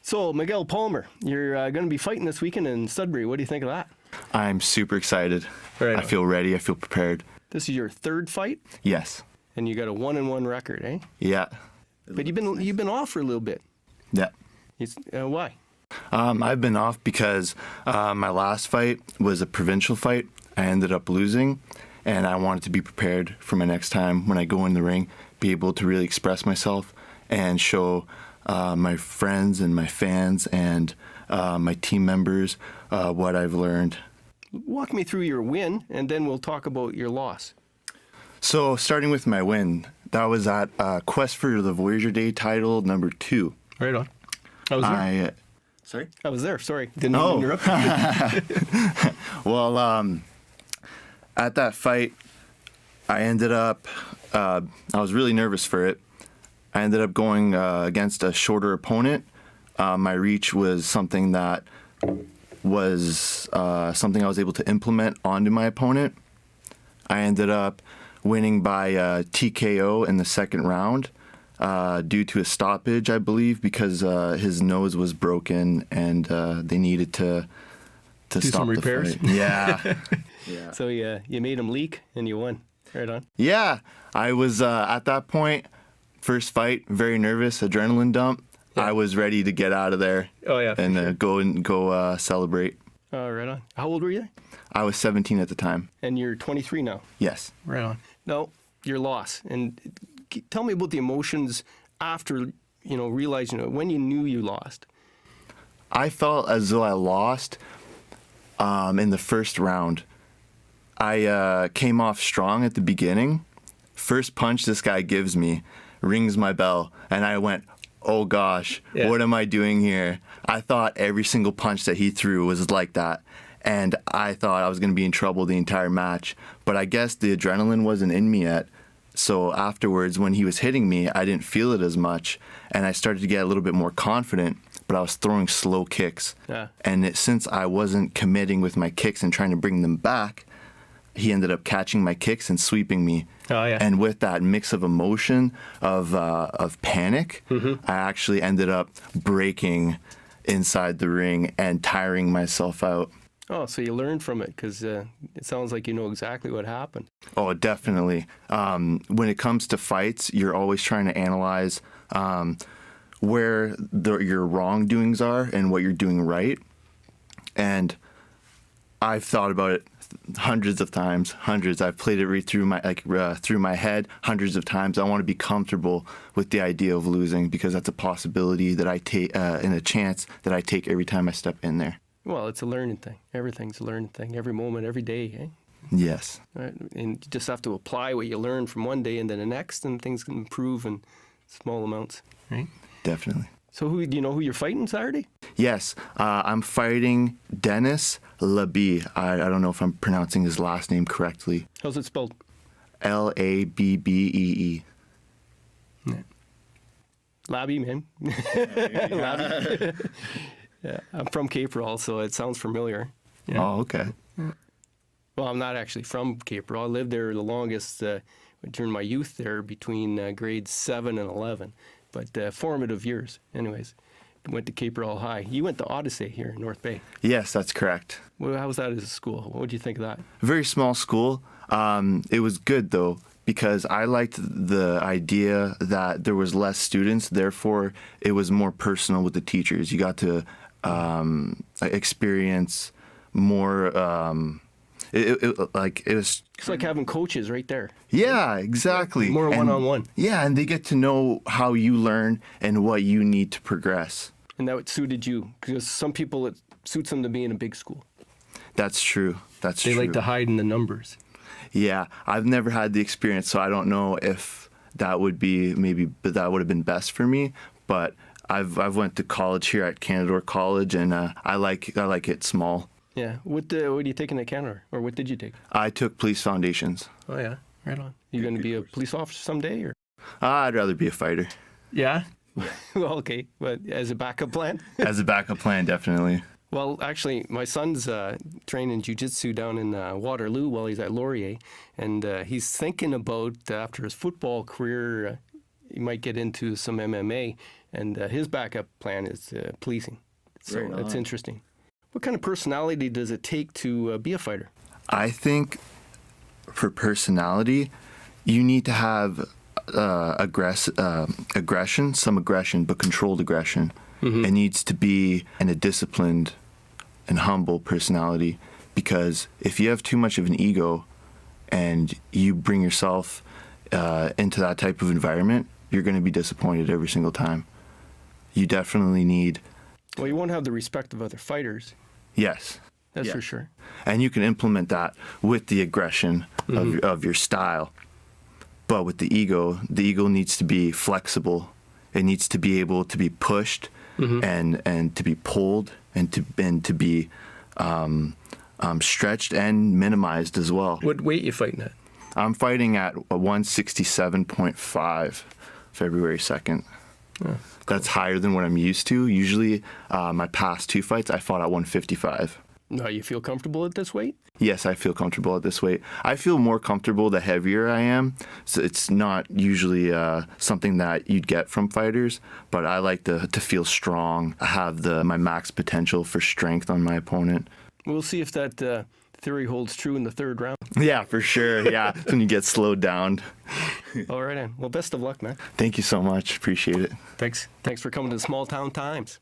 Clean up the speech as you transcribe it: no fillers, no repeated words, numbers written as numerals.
So, Miguel Palmer, you're going to be fighting this weekend in Sudbury. What do you think of that? I'm super excited. Right I on. feel ready. I feel prepared. This is your third fight, Yes. and you got a 1-1 record, eh? Yeah. But you've been off for a little bit. Yeah. Why? I've been off because my last fight was a provincial fight. I ended up losing, and I wanted to be prepared for my next time when I go in the ring, be able to really express myself and show my friends and my fans and my team members what I've learned. Walk me through your win, and then we'll talk about your loss. So starting with my win, that was at Quest for the Voyager Day title number 2. Right on. I was there. Sorry? I was there. Sorry. Didn't mean to interrupt you. Well, at that fight, I ended up, I was really nervous for it. I ended up going against a shorter opponent. My reach was something that was something I was able to implement onto my opponent. I ended up winning by TKO in the second round due to a stoppage, I believe, because his nose was broken and they needed to Do stop some repairs? the fight. Yeah. Yeah. So you made him leak, and you won. Right on. Yeah, I was at that point, first fight, very nervous, adrenaline dump. Yeah. I was ready to get out of there. Oh, yeah, for and go celebrate. Oh, right on. How old were you? I was 17 at the time. And you're 23 now. Yes. Right on. No, your loss. And tell me about the emotions after, realizing when you knew you lost. I felt as though I lost in the first round. I came off strong at the beginning. First punch this guy gives me rings my bell, and I went, oh gosh, What am I doing here? I thought every single punch that he threw was like that, and I thought I was going to be in trouble the entire match. But I guess the adrenaline wasn't in me yet, so afterwards when he was hitting me, I didn't feel it as much, and I started to get a little bit more confident, but I was throwing slow kicks. Yeah. And since I wasn't committing with my kicks and trying to bring them back, he ended up catching my kicks and sweeping me. Oh, yeah. And with that mix of emotion, of panic, I actually ended up breaking inside the ring and tiring myself out. Oh, so you learned from it, because it sounds like you know exactly what happened. Oh, definitely. When it comes to fights, you're always trying to analyze where your wrongdoings are and what you're doing right. And I've thought about it hundreds of times. I've played it right through my head hundreds of times. I want to be comfortable with the idea of losing, because that's a possibility that I take and a chance that I take every time I step in there. Well, it's a learning thing. Everything's a learning thing. Every moment, every day, eh? Yes. Right? And you just have to apply what you learn from one day and then the next, and things can improve in small amounts. Right? Definitely. So do you know who you're fighting Saturday? Yes. I'm fighting Dennis Labie. I don't know if I'm pronouncing his last name correctly. How's it spelled? Labbee. Yeah. Labby, man. Labby. Yeah, I'm from Cape Rall, so it sounds familiar. Yeah. Oh, okay. Well, I'm not actually from Cape Rall. I lived there the longest during my youth there, between grades 7 and 11. But formative years, anyways. Went to Cape Rall High. You went to Odyssey here in North Bay. Yes, that's correct. Well, how was that as a school? What did you think of that? Very small school. It was good, though, because I liked the idea that there was less students. Therefore, it was more personal with the teachers. You got to experience more. It was. It's like having coaches right there. Yeah, exactly. More one-on-one. Yeah, and they get to know how you learn and what you need to progress. And that suited you, because some people, it suits them to be in a big school. That's true. They like to hide in the numbers. Yeah, I've never had the experience, so I don't know if that would be that would have been best for me. But I've went to college here at Canadore College, and I like it small. Yeah. What are you taking at Canadore, or what did you take? I took police foundations. Oh yeah, right on. You going to be a police officer someday, or? I'd rather be a fighter. Yeah. Well, okay, but as a backup plan. As a backup plan, definitely. Well, actually, my son's training jiu-jitsu down in Waterloo while he's at Laurier, and he's thinking about, after his football career, he might get into some MMA, and his backup plan is policing. So Right it's on. interesting. What kind of personality does it take to be a fighter? I think for personality, you need to have aggression, some aggression, but controlled aggression. It needs to be a disciplined and humble personality, because if you have too much of an ego and you bring yourself into that type of environment, you're going to be disappointed every single time. You definitely need... Well, you won't have the respect of other fighters. Yes. That's Yeah. for sure. And you can implement that with the aggression of your style. But with the ego needs to be flexible. It needs to be able to be pushed and to be pulled and to be stretched and minimized as well. What weight you fighting at? I'm fighting at 167.5 February 2nd. Oh, That's higher than what I'm used to. Usually, my past 2 fights, I fought at 155. No, you feel comfortable at this weight? Yes, I feel comfortable at this weight. I feel more comfortable the heavier I am. So it's not usually something that you'd get from fighters, but I like to feel strong. I have my max potential for strength on my opponent. We'll see if that theory holds true in the third round. Yeah, for sure. Yeah, when you get slowed down. All right, then. Well, best of luck, man. Thank you so much. Appreciate it. Thanks for coming to Small Town Times.